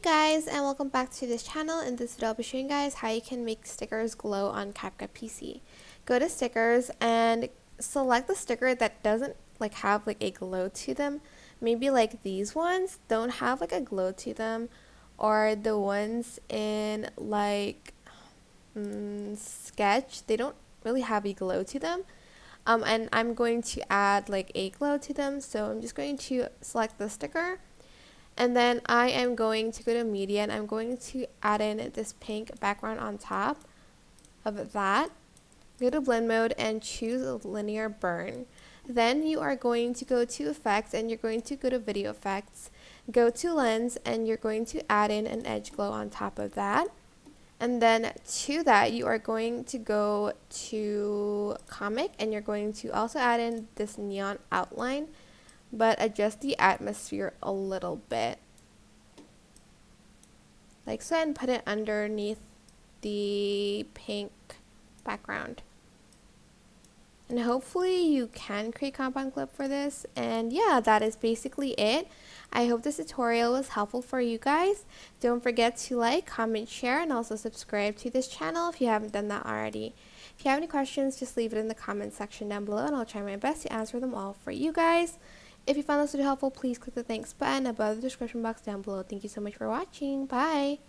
Hey guys, and welcome back to this channel. In this video I'll be showing you guys how you can make stickers glow on CapCut PC. Go to stickers and select the sticker that doesn't have a glow to them. Maybe like these ones don't have a glow to them, or the ones in sketch, they don't really have a glow to them. And I'm going to add a glow to them, so I'm just going to select the sticker. And then I am going to go to media and I'm going to add in this pink background on top of that. Go to blend mode and choose a linear burn. Then you are going to go to effects and you're going to go to video effects. Go to lens and you're going to add in an edge glow on top of that. And then to that you are going to go to comic and you're going to also add in this neon outline, but adjust the atmosphere a little bit, like so, and put it underneath the pink background. And hopefully you can create compound clip for this. And yeah, that is basically it. I hope this tutorial was helpful for you guys. Don't forget to like, comment, share, and also subscribe to this channel if you haven't done that already. If you have any questions, just leave it in the comment section down below and I'll try my best to answer them all for you guys. If you found this video helpful, please click the thanks button above the description box down below. Thank you so much for watching. Bye!